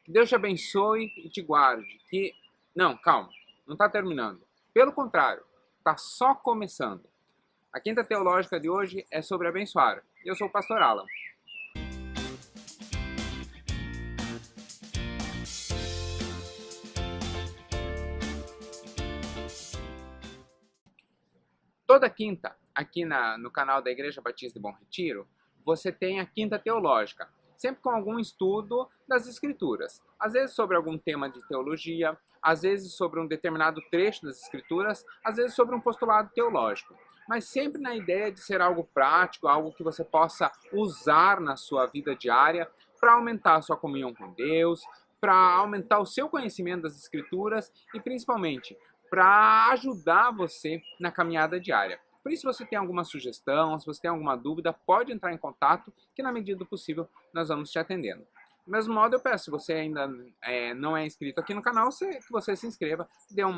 Que Deus te abençoe e te guarde. Não, calma, não está terminando. Pelo contrário, está só começando. A quinta teológica de hoje é sobre abençoar. Eu sou o pastor Alan. Toda quinta, aqui no canal da Igreja Batista de Bom Retiro, você tem a quinta teológica, sempre com algum estudo das Escrituras. Às vezes sobre algum tema de teologia, às vezes sobre um determinado trecho das Escrituras, às vezes sobre um postulado teológico. Mas sempre na ideia de ser algo prático, algo que você possa usar na sua vida diária para aumentar a sua comunhão com Deus, para aumentar o seu conhecimento das Escrituras e principalmente para ajudar você na caminhada diária. Por isso, se você tem alguma sugestão, se você tem alguma dúvida, pode entrar em contato, que na medida do possível nós vamos te atendendo. Do mesmo modo, eu peço, se você ainda não é inscrito aqui no canal, que você se inscreva, dê um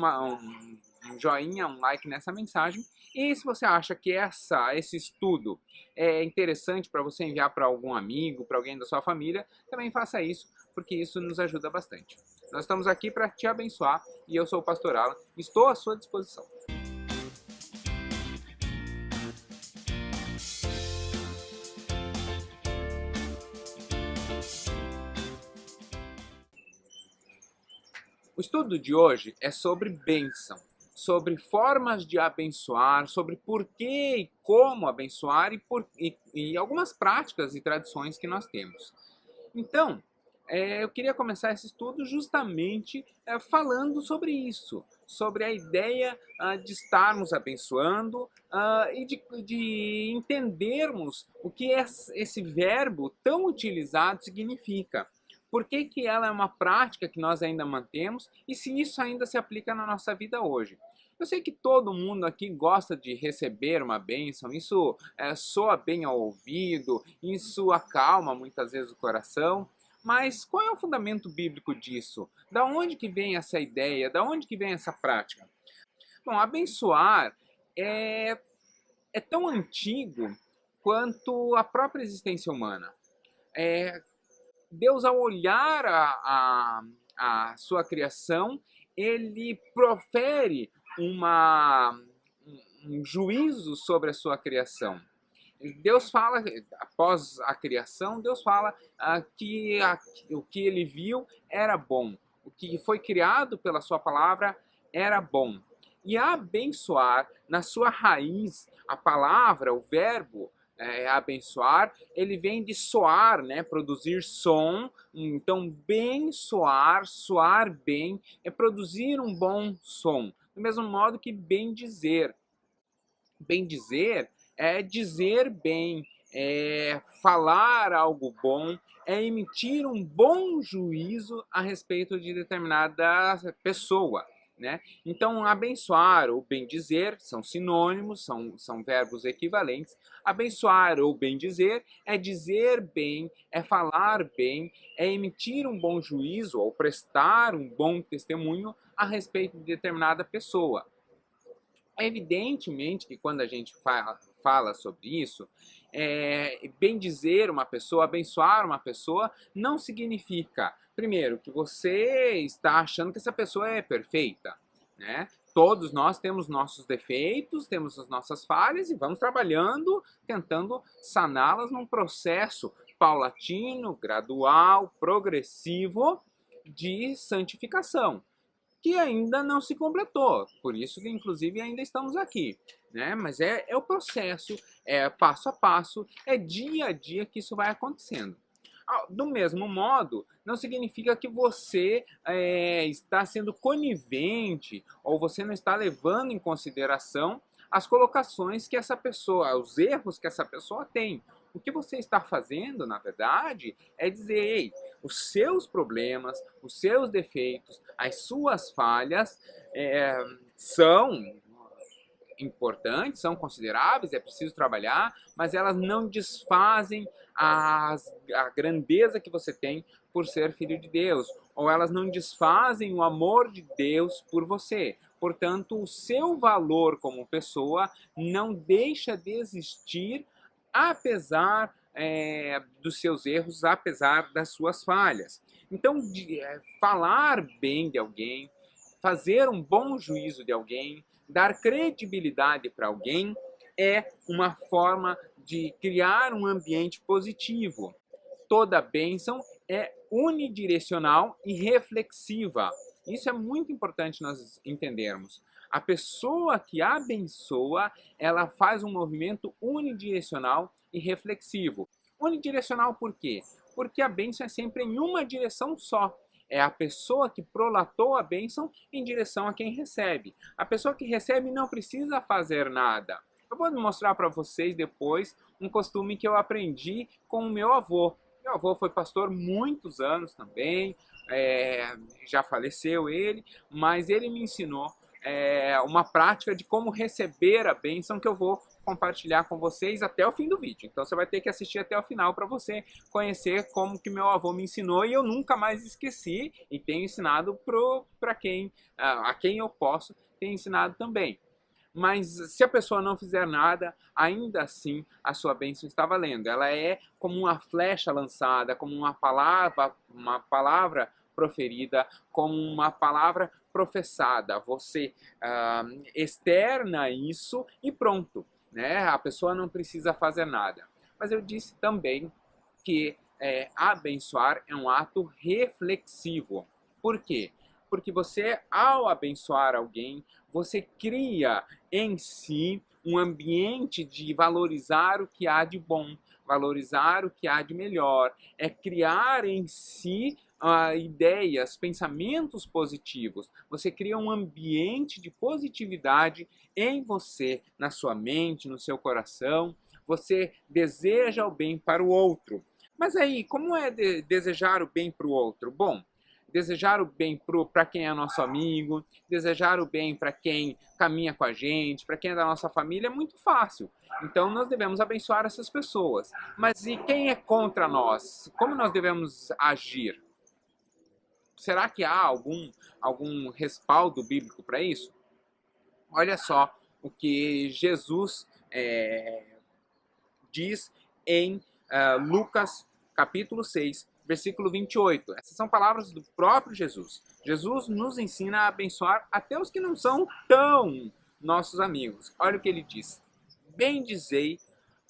joinha, um like nessa mensagem. E se você acha que esse estudo é interessante para você enviar para algum amigo, para alguém da sua família, também faça isso, porque isso nos ajuda bastante. Nós estamos aqui para te abençoar e eu sou o pastor Alan, estou à sua disposição. O estudo de hoje é sobre bênção, sobre formas de abençoar, sobre por que e como abençoar e algumas práticas e tradições que nós temos. Então, eu queria começar esse estudo justamente falando sobre isso, sobre a ideia de estarmos abençoando e de entendermos o que esse verbo tão utilizado significa. Por que ela é uma prática que nós ainda mantemos e se isso ainda se aplica na nossa vida hoje. Eu sei que todo mundo aqui gosta de receber uma bênção, isso soa bem ao ouvido, isso acalma muitas vezes o coração, mas qual é o fundamento bíblico disso? Da onde que vem essa ideia? Da onde que vem essa prática? Bom, abençoar é tão antigo quanto a própria existência humana. Deus, ao olhar a sua criação, ele profere um juízo sobre a sua criação. Deus fala, após a criação, Deus fala que o que ele viu era bom. O que foi criado pela sua palavra era bom. E abençoar, na sua raiz, a palavra, o verbo, abençoar, ele vem de soar, né? Produzir som. Então, bem soar, soar bem, é produzir um bom som. Do mesmo modo que bem dizer. Bem dizer é dizer bem, é falar algo bom, é emitir um bom juízo a respeito de determinada pessoa. Né? Então, abençoar ou bendizer são sinônimos, são verbos equivalentes. Abençoar ou bendizer é dizer bem, é falar bem, é emitir um bom juízo ou prestar um bom testemunho a respeito de determinada pessoa. Evidentemente que quando a gente fala sobre isso, bendizer uma pessoa, abençoar uma pessoa, não significa, primeiro, que você está achando que essa pessoa é perfeita, né? Todos nós temos nossos defeitos, temos as nossas falhas e vamos trabalhando, tentando saná-las num processo paulatino, gradual, progressivo de santificação, que ainda não se completou, por isso que inclusive ainda estamos aqui, né? Mas é o processo, é passo a passo, é dia a dia que isso vai acontecendo. Do mesmo modo, não significa que você está sendo conivente ou você não está levando em consideração as colocações que essa pessoa, os erros que essa pessoa tem. O que você está fazendo, na verdade, é dizer, ei, os seus problemas, os seus defeitos, as suas falhas são importantes, são consideráveis, é preciso trabalhar, mas elas não desfazem a grandeza que você tem por ser filho de Deus, ou elas não desfazem o amor de Deus por você. Portanto, o seu valor como pessoa não deixa de existir, apesar dos seus erros, apesar das suas falhas. Então, falar bem de alguém, fazer um bom juízo de alguém, dar credibilidade para alguém, é uma forma de criar um ambiente positivo. Toda bênção é unidirecional e reflexiva. Isso é muito importante nós entendermos. A pessoa que abençoa, ela faz um movimento unidirecional e reflexivo. Unidirecional por quê? Porque a bênção é sempre em uma direção só. É a pessoa que prolatou a bênção em direção a quem recebe. A pessoa que recebe não precisa fazer nada. Eu vou mostrar para vocês depois um costume que eu aprendi com o meu avô. Meu avô foi pastor muitos anos também, já faleceu ele, mas ele me ensinou uma prática de como receber a bênção que eu vou compartilhar com vocês até o fim do vídeo. Então você vai ter que assistir até o final para você conhecer como que meu avô me ensinou e eu nunca mais esqueci e tenho ensinado para quem, a quem eu posso, tenho ensinado também. Mas se a pessoa não fizer nada, ainda assim a sua bênção está valendo. Ela é como uma flecha lançada, como uma palavra proferida, como uma palavra professada. Você externa isso e pronto, né? A pessoa não precisa fazer nada. Mas eu disse também que abençoar é um ato reflexivo. Por quê? Porque você, ao abençoar alguém, você cria em si um ambiente de valorizar o que há de bom, valorizar o que há de melhor, é criar em si ideias, pensamentos positivos. Você cria um ambiente de positividade em você, na sua mente, no seu coração. Você deseja o bem para o outro. Mas aí, como é desejar o bem para o outro? Bom, desejar o bem para quem é nosso amigo, desejar o bem para quem caminha com a gente, para quem é da nossa família, é muito fácil. Então nós devemos abençoar essas pessoas. Mas e quem é contra nós? Como nós devemos agir? Será que há algum respaldo bíblico para isso? Olha só o que Jesus diz em Lucas capítulo 6, versículo 28. Essas são palavras do próprio Jesus. Jesus nos ensina a abençoar até os que não são tão nossos amigos. Olha o que ele diz. Bendizei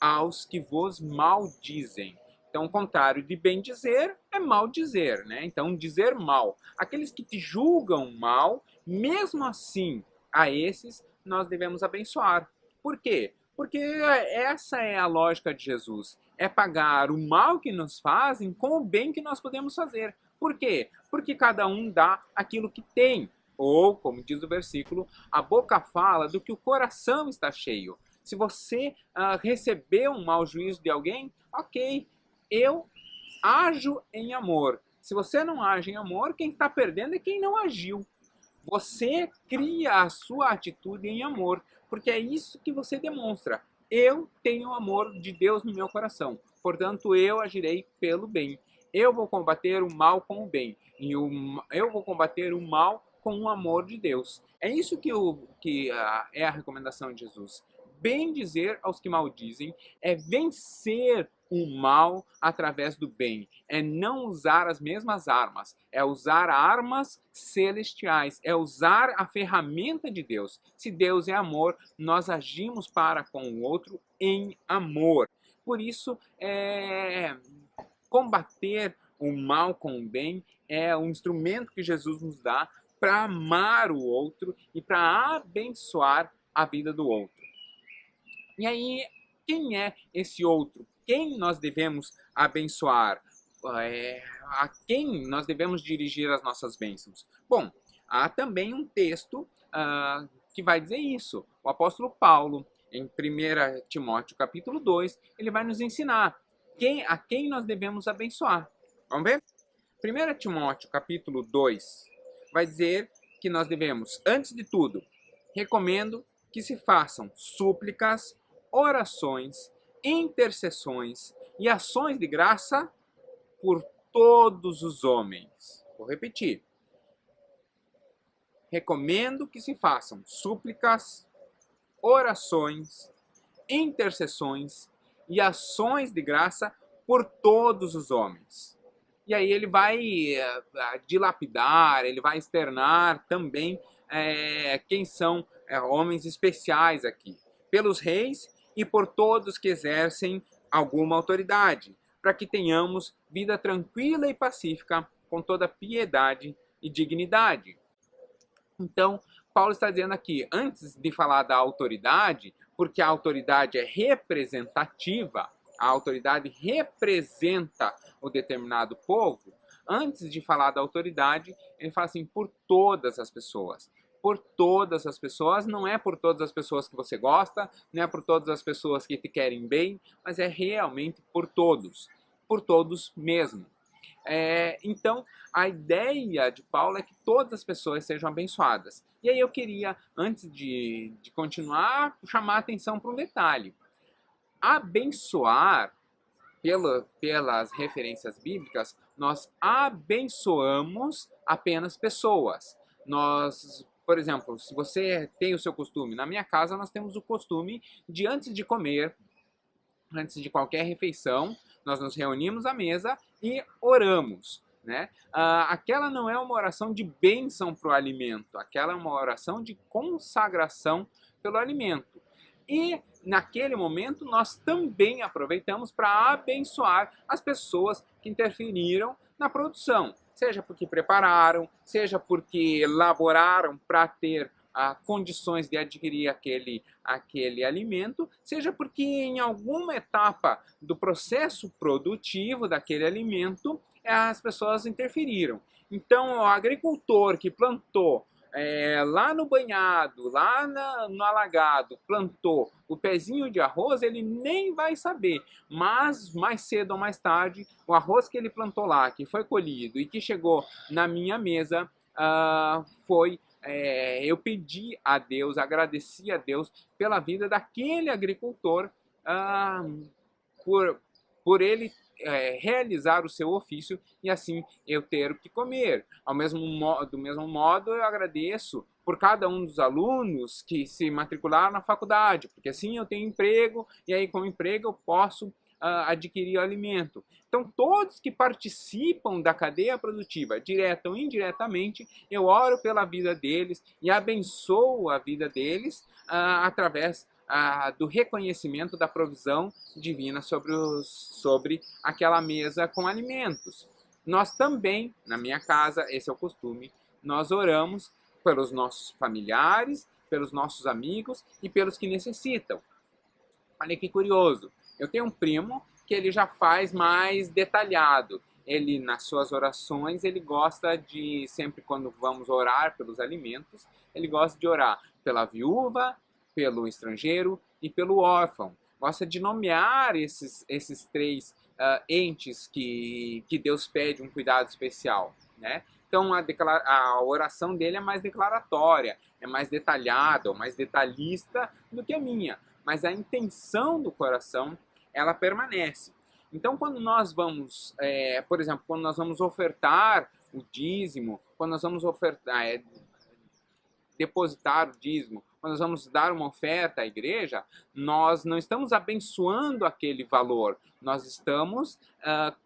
aos que vos maldizem. Então, o contrário de bem dizer é mal dizer, né? Então, dizer mal. Aqueles que te julgam mal, mesmo assim, a esses nós devemos abençoar. Por quê? Porque essa é a lógica de Jesus. É pagar o mal que nos fazem com o bem que nós podemos fazer. Por quê? Porque cada um dá aquilo que tem. Ou, como diz o versículo, a boca fala do que o coração está cheio. Se você recebeu um mau juízo de alguém, ok, eu ajo em amor. Se você não age em amor, quem está perdendo é quem não agiu. Você cria a sua atitude em amor, porque é isso que você demonstra. Eu tenho o amor de Deus no meu coração, portanto eu agirei pelo bem. Eu vou combater o mal com o bem, e eu vou combater o mal com o amor de Deus. É isso que é a recomendação de Jesus. Bem dizer aos que maldizem é vencer o mal através do bem, é não usar as mesmas armas, é usar armas celestiais, é usar a ferramenta de Deus. Se Deus é amor, nós agimos para com o outro em amor. Por isso, combater o mal com o bem é um instrumento que Jesus nos dá para amar o outro e para abençoar a vida do outro. E aí, quem é esse outro? Quem nós devemos abençoar? A quem nós devemos dirigir as nossas bênçãos? Bom, há também um texto que vai dizer isso. O apóstolo Paulo, em 1 Timóteo capítulo 2, ele vai nos ensinar a quem nós devemos abençoar. Vamos ver? 1 Timóteo capítulo 2 vai dizer que nós devemos, antes de tudo, recomendo que se façam súplicas, orações, intercessões e ações de graça por todos os homens. Vou repetir. Recomendo que se façam súplicas, orações, intercessões e ações de graça por todos os homens. E aí ele vai dilapidar, ele vai externar também quem são homens especiais aqui, pelos reis e por todos que exercem alguma autoridade, para que tenhamos vida tranquila e pacífica, com toda piedade e dignidade. Então, Paulo está dizendo aqui, antes de falar da autoridade, porque a autoridade é representativa, a autoridade representa o determinado povo, antes de falar da autoridade, ele fala assim, por todas as pessoas. Por todas as pessoas, não é por todas as pessoas que você gosta, não é por todas as pessoas que te querem bem, mas é realmente por todos mesmo. Então, a ideia de Paulo é que todas as pessoas sejam abençoadas. E aí eu queria, antes de continuar, chamar a atenção para um detalhe. Abençoar, pelas referências bíblicas, nós abençoamos apenas pessoas. Nós, por exemplo, se você tem o seu costume, na minha casa nós temos o costume de, antes de comer, antes de qualquer refeição, nós nos reunimos à mesa e oramos. Né? Aquela não é uma oração de bênção para o alimento, aquela é uma oração de consagração pelo alimento. E naquele momento nós também aproveitamos para abençoar as pessoas que interferiram na produção, seja porque prepararam, seja porque elaboraram para ter condições de adquirir aquele alimento, seja porque em alguma etapa do processo produtivo daquele alimento as pessoas interferiram. Então, o agricultor que plantou lá no banhado, lá no alagado, plantou o pezinho de arroz, ele nem vai saber, mas mais cedo ou mais tarde, o arroz que ele plantou lá, que foi colhido e que chegou na minha mesa, eu pedi a Deus, agradeci a Deus pela vida daquele agricultor, por ele realizar o seu ofício e assim eu ter o que comer. Do mesmo modo, eu agradeço por cada um dos alunos que se matricularam na faculdade, porque assim eu tenho emprego e aí com o emprego eu posso adquirir o alimento. Então, todos que participam da cadeia produtiva, direta ou indiretamente, eu oro pela vida deles e abençoo a vida deles através do reconhecimento da provisão divina sobre aquela mesa com alimentos. Nós também, na minha casa, esse é o costume, nós oramos pelos nossos familiares, pelos nossos amigos e pelos que necessitam. Olha que curioso, eu tenho um primo que ele já faz mais detalhado. Ele, nas suas orações, ele gosta de, sempre quando vamos orar pelos alimentos, ele gosta de orar pela viúva, pelo estrangeiro e pelo órfão. Gosta de nomear esses três entes que Deus pede um cuidado especial, né? Então a oração dele é mais declaratória, é mais detalhada, ou mais detalhista do que a minha. Mas a intenção do coração, ela permanece. Então, quando nós vamos, por exemplo, quando nós vamos ofertar o dízimo, quando nós vamos depositar o dízimo, quando nós vamos dar uma oferta à igreja, nós não estamos abençoando aquele valor, nós estamos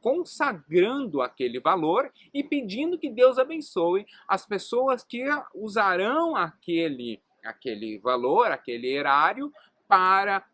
consagrando aquele valor e pedindo que Deus abençoe as pessoas que usarão aquele valor, aquele erário, para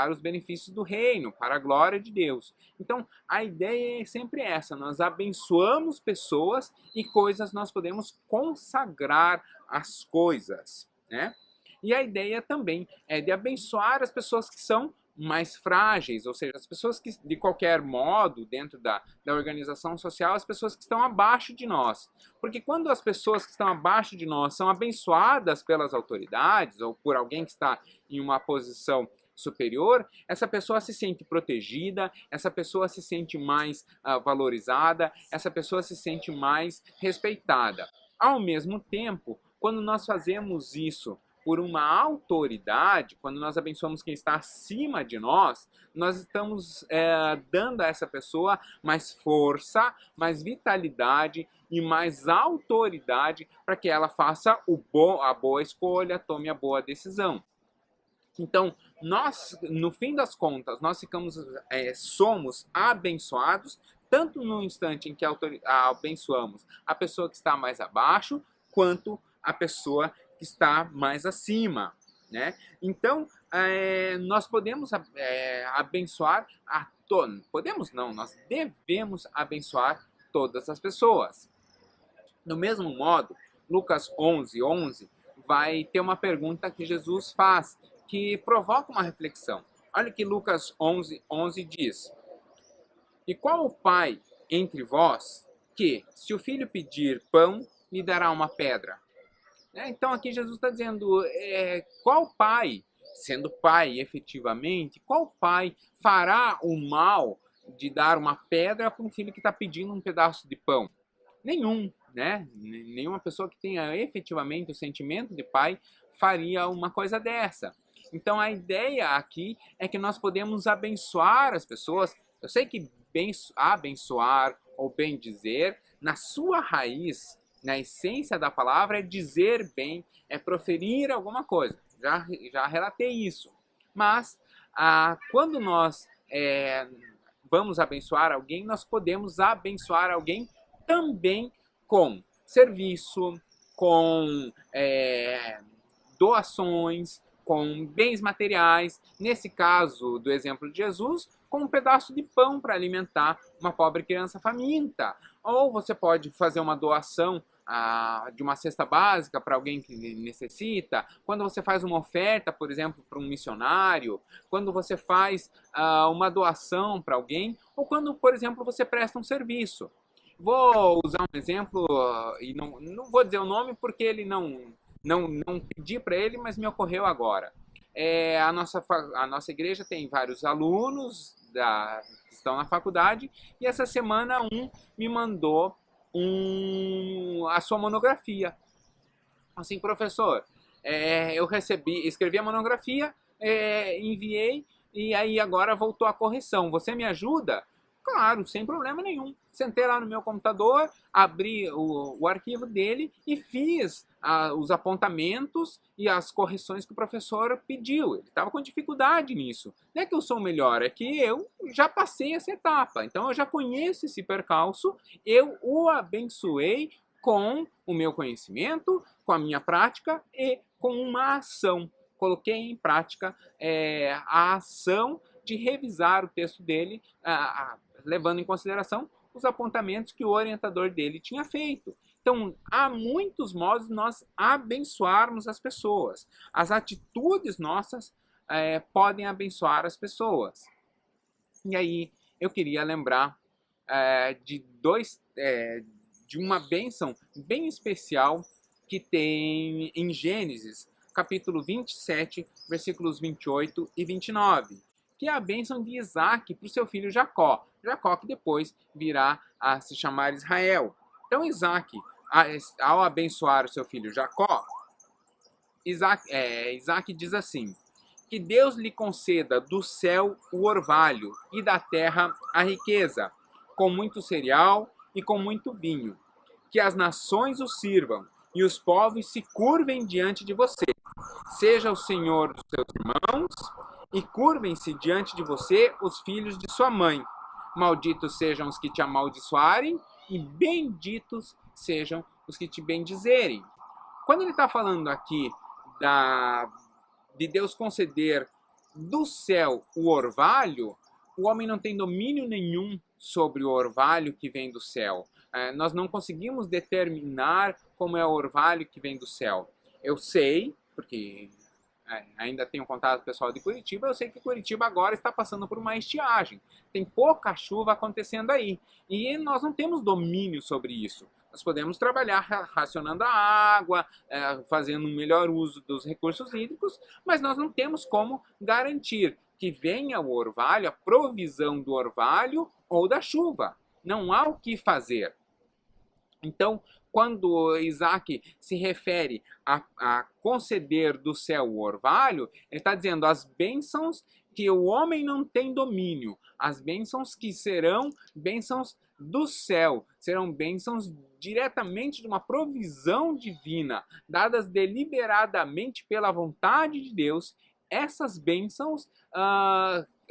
os benefícios do reino, para a glória de Deus. Então, a ideia é sempre essa, nós abençoamos pessoas e coisas, nós podemos consagrar as coisas, né? E a ideia também é de abençoar as pessoas que são mais frágeis, ou seja, as pessoas que, de qualquer modo, dentro da organização social, as pessoas que estão abaixo de nós. Porque quando as pessoas que estão abaixo de nós são abençoadas pelas autoridades ou por alguém que está em uma posição superior, essa pessoa se sente protegida, essa pessoa se sente mais valorizada, essa pessoa se sente mais respeitada. Ao mesmo tempo, quando nós fazemos isso por uma autoridade, quando nós abençoamos quem está acima de nós, nós estamos dando a essa pessoa mais força, mais vitalidade e mais autoridade para que ela faça a boa escolha, tome a boa decisão. Então, nós, no fim das contas, nós somos abençoados, tanto no instante em que abençoamos a pessoa que está mais abaixo, quanto a pessoa que está mais acima, né? Então, nós podemos abençoar a todos. Podemos não, nós devemos abençoar todas as pessoas. Do mesmo modo, Lucas 11:11 vai ter uma pergunta que Jesus faz, que provoca uma reflexão. Olha o que Lucas 11:11 diz. E qual o pai entre vós que, se o filho pedir pão, lhe dará uma pedra? Então aqui Jesus está dizendo, qual pai, sendo pai efetivamente, qual pai fará o mal de dar uma pedra para um filho que está pedindo um pedaço de pão? Nenhum, né? Nenhuma pessoa que tenha efetivamente o sentimento de pai faria uma coisa dessa. Então a ideia aqui é que nós podemos abençoar as pessoas. Eu sei que abençoar ou bem dizer, na sua raiz, na essência da palavra, é dizer bem, é proferir alguma coisa. Já relatei isso. Mas quando nós vamos abençoar alguém, nós podemos abençoar alguém também com serviço, com doações, com bens materiais, nesse caso do exemplo de Jesus, com um pedaço de pão para alimentar uma pobre criança faminta. Ou você pode fazer uma doação de uma cesta básica para alguém que necessita, quando você faz uma oferta, por exemplo, para um missionário, quando você faz uma doação para alguém, ou quando, por exemplo, você presta um serviço. Vou usar um exemplo, e não vou dizer o nome porque ele não pedi para ele, mas me ocorreu agora. A nossa igreja tem vários alunos que estão na faculdade, e essa semana me mandou a sua monografia. Assim, professor, eu escrevi a monografia, enviei, e aí agora voltou a correção. Você me ajuda? Claro, sem problema nenhum. Sentei lá no meu computador, abri o arquivo dele e fiz os apontamentos e as correções que o professor pediu. Ele estava com dificuldade nisso. Não é que eu sou melhor, é que eu já passei essa etapa. Então eu já conheço esse percalço, eu o abençoei com o meu conhecimento, com a minha prática e com uma ação. Coloquei em prática a ação de revisar o texto dele, levando em consideração os apontamentos que o orientador dele tinha feito. Então, há muitos modos de nós abençoarmos as pessoas. As atitudes nossas podem abençoar as pessoas. E aí, eu queria lembrar de uma bênção bem especial que tem em Gênesis, capítulo 27, versículos 28 e 29. Que é a bênção de Isaac para o seu filho Jacó. Jacó que depois virá a se chamar Israel. Então Isaac, ao abençoar o seu filho Jacó, Isaac diz assim: que Deus lhe conceda do céu o orvalho e da terra a riqueza, com muito cereal e com muito vinho. Que as nações o sirvam e os povos se curvem diante de você. Seja o Senhor dos seus irmãos e curvem-se diante de você os filhos de sua mãe. Malditos sejam os que te amaldiçoarem e benditos sejam os que te bendizerem. Quando ele está falando aqui de Deus conceder do céu o orvalho, o homem não tem domínio nenhum sobre o orvalho que vem do céu. Nós não conseguimos determinar como é o orvalho que vem do céu. Eu sei, porque ainda tenho contato com o pessoal de Curitiba, eu sei que Curitiba agora está passando por uma estiagem. Tem pouca chuva acontecendo aí. E nós não temos domínio sobre isso. Nós podemos trabalhar racionando a água, fazendo um melhor uso dos recursos hídricos, mas nós não temos como garantir que venha o orvalho, a provisão do orvalho ou da chuva. Não há o que fazer. Então, quando Isaac se refere a conceder do céu o orvalho, ele está dizendo as bênçãos que o homem não tem domínio, as bênçãos que serão bênçãos do céu, serão bênçãos diretamente de uma provisão divina, dadas deliberadamente pela vontade de Deus essas bênçãos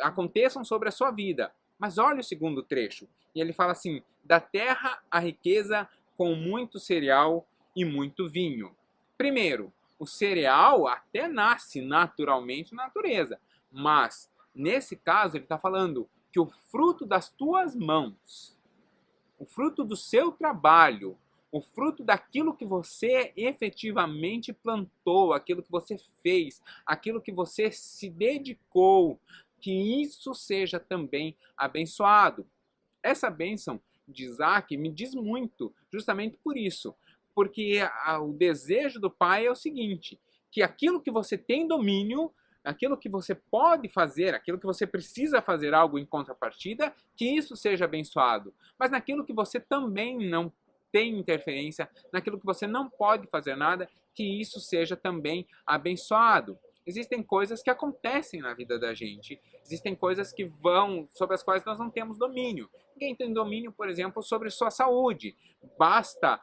aconteçam sobre a sua vida. Mas olha o segundo trecho, e ele fala assim: da terra a riqueza com muito cereal e muito vinho. Primeiro, o cereal até nasce naturalmente na natureza, mas nesse caso ele está falando que o fruto das tuas mãos, o fruto do seu trabalho, o fruto daquilo que você efetivamente plantou, aquilo que você fez, aquilo que você se dedicou, que isso seja também abençoado. Essa bênção de Isaac me diz muito, justamente por isso. Porque o desejo do pai é o seguinte: que aquilo que você tem domínio, aquilo que você pode fazer, aquilo que você precisa fazer algo em contrapartida, que isso seja abençoado. Mas naquilo que você também não tem interferência, naquilo que você não pode fazer nada, que isso seja também abençoado. Existem coisas que acontecem na vida da gente, existem coisas que vão, sobre as quais nós não temos domínio. Ninguém tem domínio, por exemplo, sobre sua saúde. Basta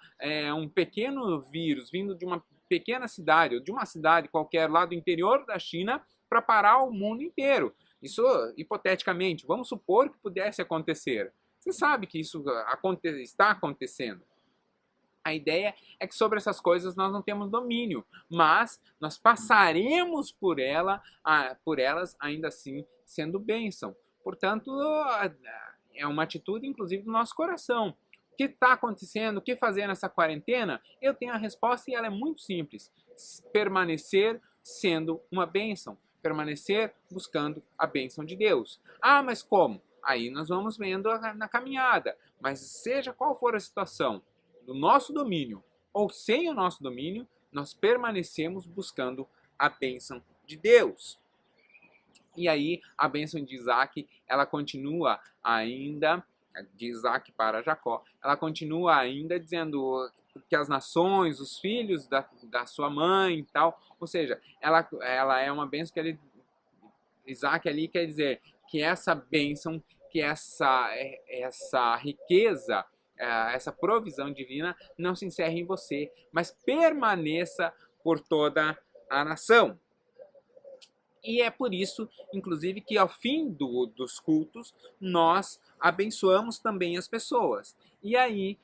um pequeno vírus vindo de uma pequena cidade, ou de uma cidade qualquer lá do interior da China, para parar o mundo inteiro. Isso, hipoteticamente, vamos supor que pudesse acontecer. Você sabe que isso está acontecendo. A ideia é que sobre essas coisas nós não temos domínio, mas nós passaremos por elas ainda assim sendo bênção. Portanto, é uma atitude inclusive do nosso coração. O que está acontecendo? O que fazer nessa quarentena? Eu tenho a resposta e ela é muito simples: permanecer sendo uma bênção, permanecer buscando a bênção de Deus. Ah, mas como? Aí nós vamos vendo na caminhada. Mas seja qual for a situação, do nosso domínio ou sem o nosso domínio, nós permanecemos buscando a bênção de Deus. E aí a bênção de Isaac, ela continua ainda, de Isaac para Jacó, ela continua ainda dizendo que as nações, os filhos da sua mãe e tal, ou seja, ela é uma bênção que Isaac ali quer dizer que essa bênção, que essa riqueza, essa provisão divina não se encerre em você, mas permaneça por toda a nação. E é por isso, inclusive, que ao fim dos cultos, nós abençoamos também as pessoas. E aí,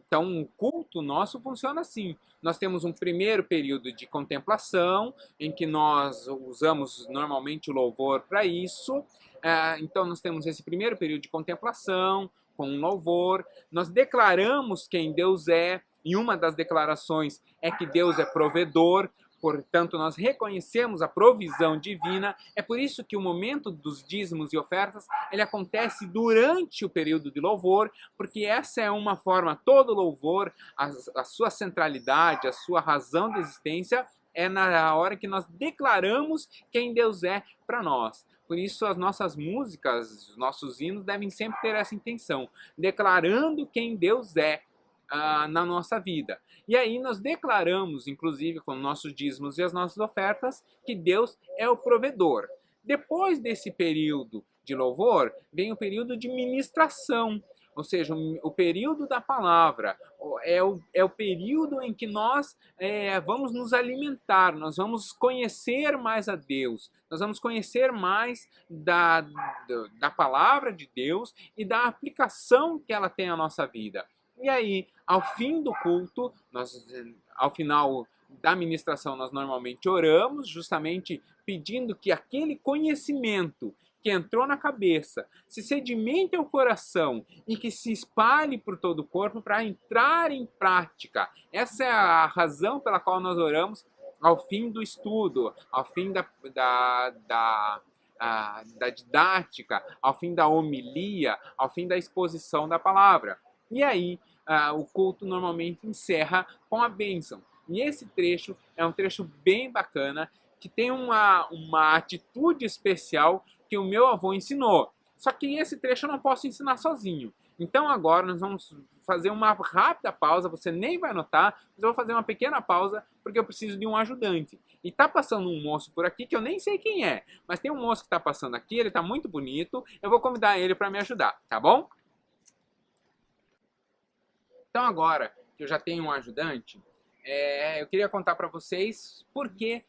então, o culto nosso funciona assim. Nós temos um primeiro período de contemplação, em que nós usamos normalmente o louvor para isso. Então, nós temos esse primeiro período de contemplação, com um louvor. Nós declaramos quem Deus é, e uma das declarações é que Deus é provedor. Portanto, nós reconhecemos a provisão divina. É por isso que o momento dos dízimos e ofertas, ele acontece durante o período de louvor, porque essa é uma forma, todo louvor, a sua centralidade, a sua razão de existência, é na hora que nós declaramos quem Deus é para nós. Por isso, as nossas músicas, os nossos hinos devem sempre ter essa intenção, declarando quem Deus é na nossa vida. E aí nós declaramos, inclusive com nossos dízimos e as nossas ofertas, que Deus é o provedor. Depois desse período de louvor, vem o período de ministração, ou seja, o período da palavra. É o período em que nós vamos nos alimentar, nós vamos conhecer mais a Deus, nós vamos conhecer mais da palavra de Deus e da aplicação que ela tem à nossa vida. E aí, ao fim do culto, ao final da ministração, nós normalmente oramos, justamente pedindo que aquele conhecimento que entrou na cabeça se sedimente ao coração e que se espalhe por todo o corpo para entrar em prática. Essa é a razão pela qual nós oramos ao fim do estudo, ao fim da didática, ao fim da homilia, ao fim da exposição da palavra. E aí, o culto normalmente encerra com a bênção. E esse trecho é um trecho bem bacana, que tem uma atitude especial que o meu avô ensinou. Só que esse trecho eu não posso ensinar sozinho. Então agora nós vamos fazer uma rápida pausa, você nem vai notar, mas eu vou fazer uma pequena pausa porque eu preciso de um ajudante. E tá passando um moço por aqui que eu nem sei quem é, mas tem um moço que tá passando aqui, ele tá muito bonito, eu vou convidar ele para me ajudar, tá bom? Então agora que eu já tenho um ajudante, eu queria contar para vocês por que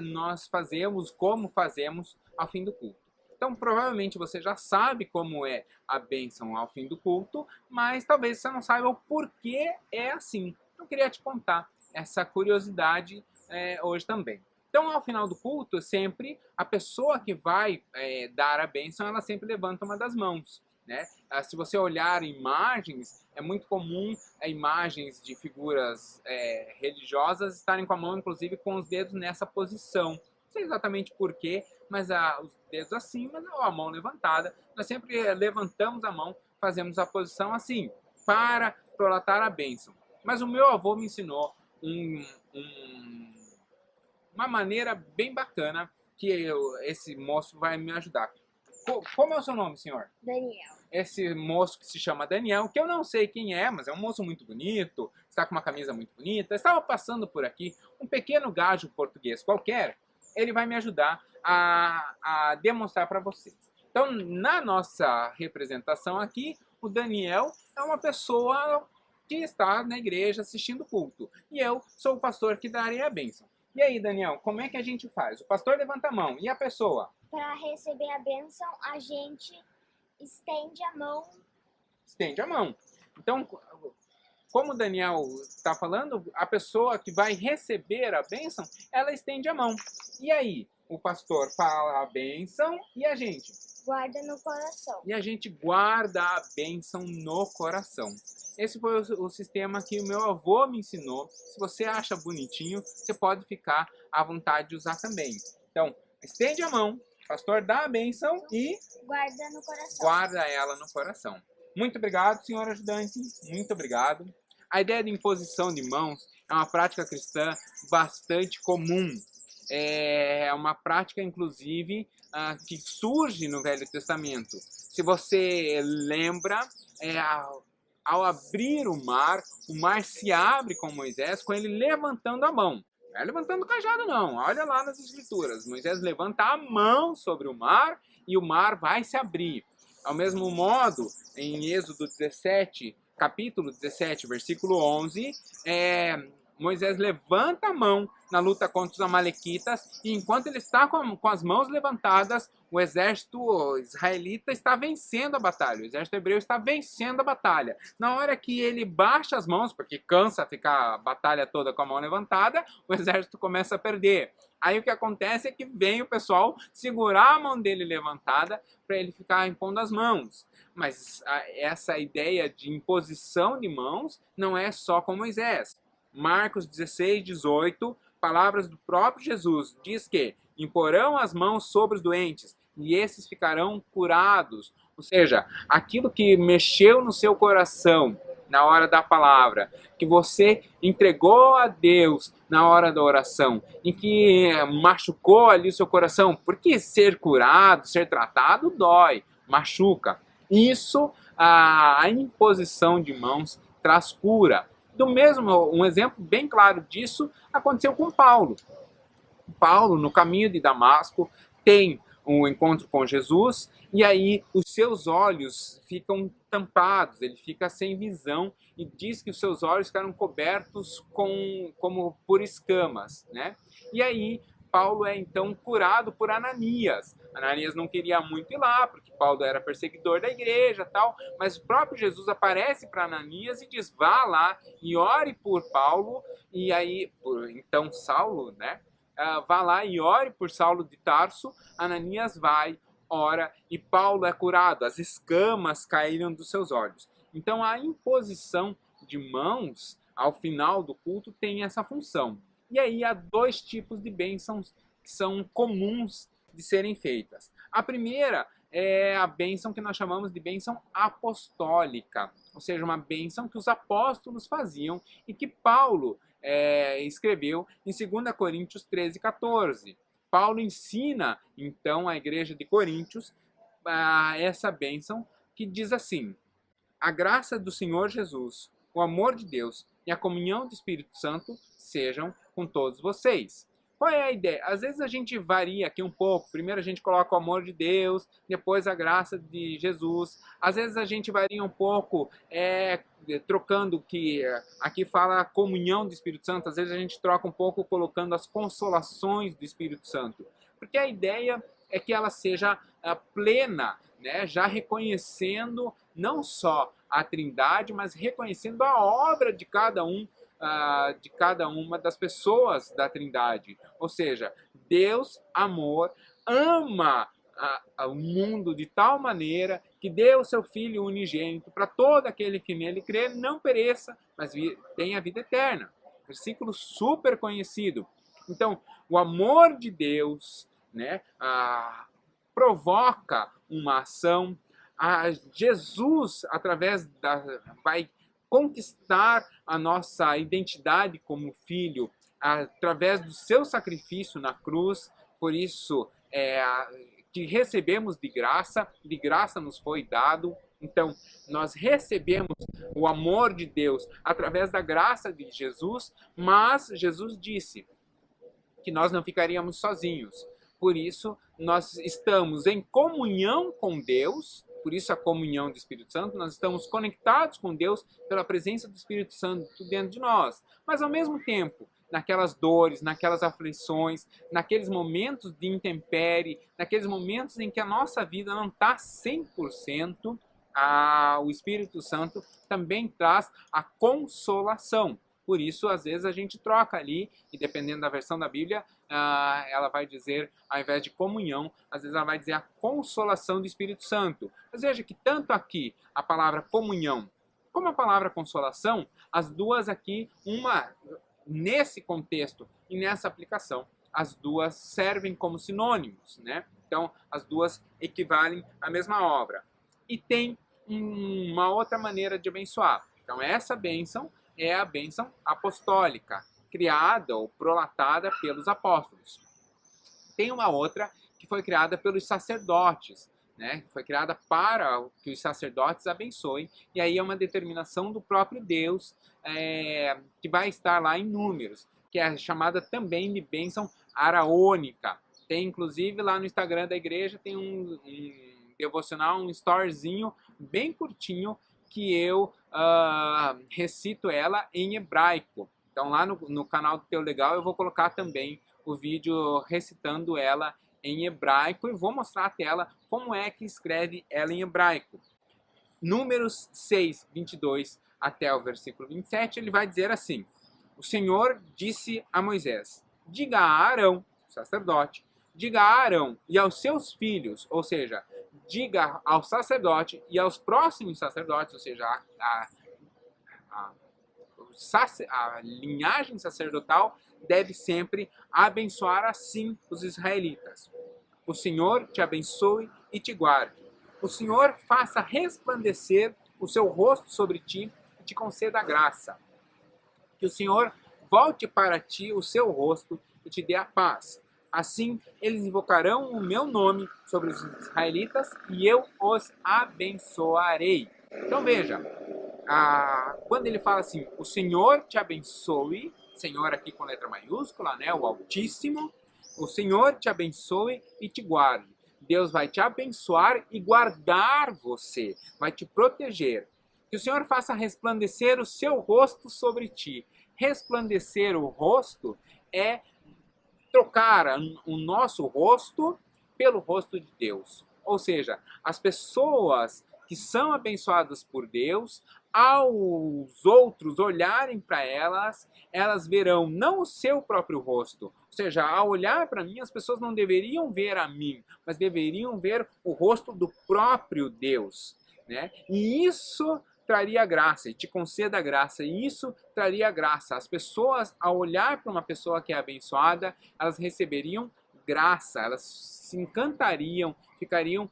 nós fazemos, como fazemos ao fim do culto. Então, provavelmente você já sabe como é a bênção ao fim do culto, mas talvez você não saiba o porquê é assim. Eu queria te contar essa curiosidade hoje também. Então, ao final do culto, sempre a pessoa que vai dar a bênção, ela sempre levanta uma das mãos. Né? Se você olhar imagens, é muito comum imagens de figuras religiosas estarem com a mão, inclusive com os dedos nessa posição. Não sei exatamente porquê, mas os dedos assim, mas a mão levantada. Nós sempre levantamos a mão, fazemos a posição assim, para prolatar a bênção. Mas o meu avô me ensinou uma maneira bem bacana que esse moço vai me ajudar. Como é o seu nome, senhor? Daniel. Esse moço que se chama Daniel, que eu não sei quem é, mas é um moço muito bonito, está com uma camisa muito bonita, estava passando por aqui, um pequeno gajo português qualquer, ele vai me ajudar a demonstrar para vocês. Então, na nossa representação aqui, o Daniel é uma pessoa que está na igreja assistindo o culto, e eu sou o pastor que darei a bênção. E aí, Daniel, como é que a gente faz? O pastor levanta a mão, e a pessoa? Para receber a bênção, a gente estende a mão. Estende a mão. Então, como o Daniel está falando, a pessoa que vai receber a bênção, ela estende a mão. E aí, o pastor fala a bênção e a gente? Guarda no coração. E a gente guarda a bênção no coração. Esse foi o sistema que o meu avô me ensinou. Se você acha bonitinho, você pode ficar à vontade de usar também. Então, estende a mão, o pastor dá a bênção e guarda no coração. Guarda ela no coração. Muito obrigado, senhor ajudante. Muito obrigado. A ideia de imposição de mãos é uma prática cristã bastante comum. É uma prática, inclusive, que surge no Velho Testamento. Se você lembra, ao abrir o mar se abre com Moisés, com ele levantando a mão. Não é levantando o cajado, não. Olha lá nas Escrituras. Moisés levanta a mão sobre o mar e o mar vai se abrir. Ao mesmo modo, em Êxodo 17, capítulo 17, versículo 11, Moisés levanta a mão na luta contra os amalequitas e enquanto ele está com as mãos levantadas, o exército israelita está vencendo a batalha. O exército hebreu está vencendo a batalha. Na hora que ele baixa as mãos, porque cansa ficar a batalha toda com a mão levantada, o exército começa a perder. Aí o que acontece é que vem o pessoal segurar a mão dele levantada para ele ficar impondo as mãos. Mas essa ideia de imposição de mãos não é só com Moisés. Marcos 16, 18, palavras do próprio Jesus, diz que imporão as mãos sobre os doentes e esses ficarão curados. Ou seja, aquilo que mexeu no seu coração na hora da palavra, que você entregou a Deus na hora da oração, e que machucou ali o seu coração, porque ser curado, ser tratado, dói, machuca. Isso, a imposição de mãos traz cura. Do mesmo, um exemplo bem claro disso aconteceu com Paulo. Paulo, no caminho de Damasco, tem um encontro com Jesus e aí os seus olhos ficam tampados, ele fica sem visão e diz que os seus olhos ficaram cobertos como por escamas, né? E aí Paulo é então curado por Ananias. Ananias não queria muito ir lá, porque Paulo era perseguidor da igreja e tal, mas o próprio Jesus aparece para Ananias e diz, vá lá e ore por Paulo, e aí, então Saulo, né? Vá lá e ore por Saulo de Tarso. Ananias vai, ora, e Paulo é curado, as escamas caíram dos seus olhos. Então a imposição de mãos ao final do culto tem essa função. E aí há dois tipos de bênçãos que são comuns de serem feitas. A primeira é a bênção que nós chamamos de bênção apostólica, ou seja, uma bênção que os apóstolos faziam e que Paulo escreveu em 2 Coríntios 13, 14. Paulo ensina, então, à igreja de Coríntios essa bênção que diz assim: a graça do Senhor Jesus, o amor de Deus e a comunhão do Espírito Santo sejam com todos vocês. Qual é a ideia? Às vezes a gente varia aqui um pouco. Primeiro a gente coloca o amor de Deus, depois a graça de Jesus. Às vezes a gente varia um pouco, trocando que aqui fala a comunhão do Espírito Santo. Às vezes a gente troca um pouco colocando as consolações do Espírito Santo. Porque a ideia é que ela seja plena, né? Já reconhecendo não só a Trindade, mas reconhecendo a obra de cada de cada uma das pessoas da Trindade. Ou seja, Deus, amor, ama o mundo de tal maneira que deu o seu Filho unigênito para todo aquele que nele crê não pereça, mas tenha vida eterna. Versículo super conhecido. Então, o amor de Deus, né, provoca uma ação. Jesus, vai conquistar a nossa identidade como filho através do seu sacrifício na cruz. Por isso, que recebemos de graça nos foi dado. Então, nós recebemos o amor de Deus através da graça de Jesus, mas Jesus disse que nós não ficaríamos sozinhos. Por isso, nós estamos em comunhão com Deus, por isso a comunhão do Espírito Santo, nós estamos conectados com Deus pela presença do Espírito Santo dentro de nós. Mas, ao mesmo tempo, naquelas dores, naquelas aflições, naqueles momentos de intempérie, naqueles momentos em que a nossa vida não está 100%, o Espírito Santo também traz a consolação. Por isso, às vezes, a gente troca ali, e dependendo da versão da Bíblia, ela vai dizer, ao invés de comunhão, às vezes ela vai dizer a consolação do Espírito Santo. Mas veja que tanto aqui a palavra comunhão, como a palavra consolação, as duas aqui, uma nesse contexto e nessa aplicação, as duas servem como sinônimos, né? Então, as duas equivalem à mesma obra. E tem uma outra maneira de abençoar. Então, essa bênção é a bênção apostólica, criada ou prolatada pelos apóstolos. Tem uma outra que foi criada pelos sacerdotes, né? Foi criada para que os sacerdotes abençoem, e aí é uma determinação do próprio Deus, que vai estar lá em Números, que é chamada também de bênção araônica. Tem inclusive lá no Instagram da igreja, tem um devocional, um storyzinho bem curtinho, que eu recito ela em hebraico. Então lá no canal do Teu Legal eu vou colocar também o vídeo recitando ela em hebraico e vou mostrar a tela como é que escreve ela em hebraico. Números 6, 22 até o versículo 27, ele vai dizer assim: o Senhor disse a Moisés, diga a Arão, sacerdote, diga a Arão e aos seus filhos, ou seja, diga ao sacerdote e aos próximos sacerdotes, ou seja, a linhagem sacerdotal deve sempre abençoar assim os israelitas. O Senhor te abençoe e te guarde. O Senhor faça resplandecer o seu rosto sobre ti e te conceda graça. Que o Senhor volte para ti o seu rosto e te dê a paz. Assim, eles invocarão o meu nome sobre os israelitas e eu os abençoarei. Então veja, quando ele fala assim, o Senhor te abençoe, Senhor aqui com letra maiúscula, né, o Altíssimo, o Senhor te abençoe e te guarde. Deus vai te abençoar e guardar você, vai te proteger. Que o Senhor faça resplandecer o seu rosto sobre ti. Resplandecer o rosto é trocar o nosso rosto pelo rosto de Deus. Ou seja, as pessoas que são abençoadas por Deus, aos outros olharem para elas, elas verão não o seu próprio rosto. Ou seja, ao olhar para mim, as pessoas não deveriam ver a mim, mas deveriam ver o rosto do próprio Deus, né? E isso traria graça, e te conceda graça, e isso traria graça. As pessoas, ao olhar para uma pessoa que é abençoada, elas receberiam graça, elas se encantariam, ficariam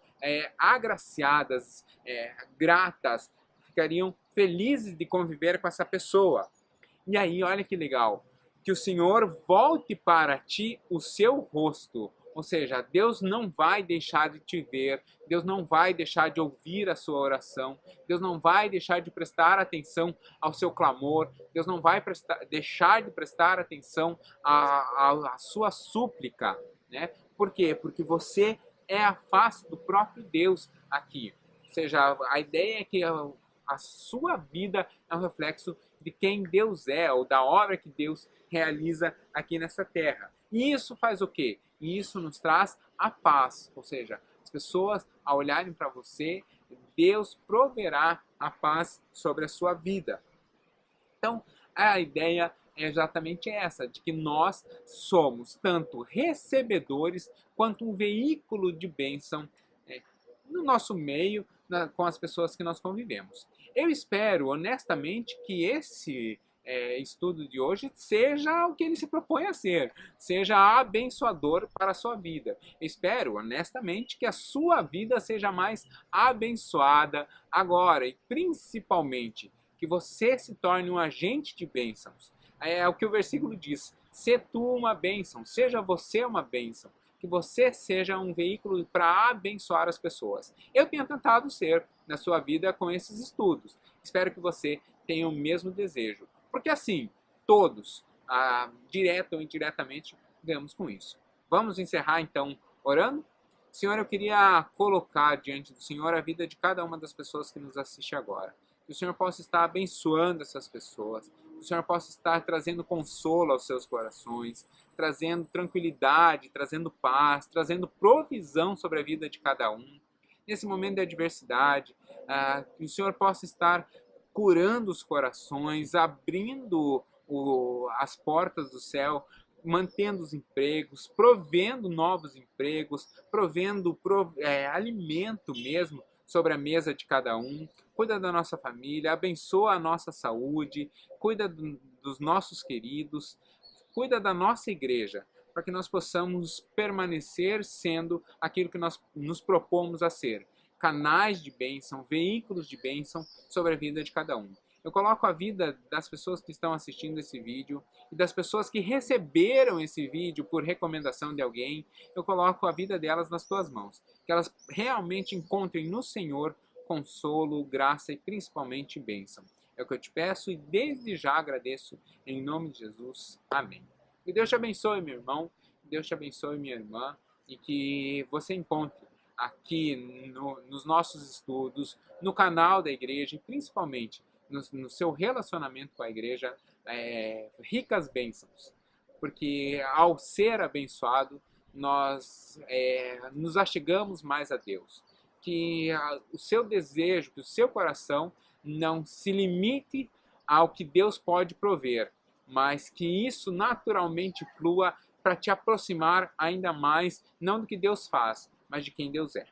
agraciadas, gratas, ficariam felizes de conviver com essa pessoa. E aí, olha que legal, que o Senhor volte para ti o seu rosto, Ou seja, Deus não vai deixar de te ver, Deus não vai deixar de ouvir a sua oração, Deus não vai deixar de prestar atenção ao seu clamor, Deus não vai deixar de prestar atenção à sua súplica, né? Por quê? Porque você é a face do próprio Deus aqui. Ou seja, a ideia é que a sua vida é um reflexo de quem Deus é, ou da obra que Deus realiza aqui nessa terra. E isso faz o quê? E isso nos traz a paz, ou seja, as pessoas, ao olharem para você, Deus proverá a paz sobre a sua vida. Então, a ideia é exatamente essa, de que nós somos tanto recebedores quanto um veículo de bênção no nosso meio, com as pessoas que nós convivemos. Eu espero, honestamente, que esse estudo de hoje seja o que ele se propõe a ser, seja abençoador para a sua vida. Eu espero, honestamente, que a sua vida seja mais abençoada agora e, principalmente, que você se torne um agente de bênçãos. É o que o versículo diz: "Se tu uma bênção, seja você uma bênção", que você seja um veículo para abençoar as pessoas. Eu tenho tentado ser na sua vida com esses estudos. Espero que você tenha o mesmo desejo. Porque assim, todos, direto ou indiretamente, ganhamos com isso. Vamos encerrar então orando? Senhor, eu queria colocar diante do Senhor a vida de cada uma das pessoas que nos assiste agora. Que o Senhor possa estar abençoando essas pessoas, que o Senhor possa estar trazendo consolo aos seus corações, trazendo tranquilidade, trazendo paz, trazendo provisão sobre a vida de cada um. Nesse momento de adversidade, que o Senhor possa estar curando os corações, abrindo as portas do céu, mantendo os empregos, provendo novos empregos, provendo alimento mesmo sobre a mesa de cada um. Cuida da nossa família, abençoa a nossa saúde, cuida dos nossos queridos, cuida da nossa igreja, para que nós possamos permanecer sendo aquilo que nós nos propomos a ser, canais de bênção, veículos de bênção sobre a vida de cada um. Eu coloco a vida das pessoas que estão assistindo esse vídeo e das pessoas que receberam esse vídeo por recomendação de alguém, eu coloco a vida delas nas tuas mãos. Que elas realmente encontrem no Senhor consolo, graça e principalmente bênção. É o que eu te peço e desde já agradeço em nome de Jesus. Amém. Que Deus te abençoe, meu irmão, que Deus te abençoe, minha irmã, e que você encontre aqui nos nossos estudos, no canal da igreja e principalmente no seu relacionamento com a igreja, ricas bênçãos. Porque ao ser abençoado, nós nos achegamos mais a Deus. Que o seu desejo, que o seu coração não se limite ao que Deus pode prover, mas que isso naturalmente flua para te aproximar ainda mais, não do que Deus faz, mas de quem Deus é.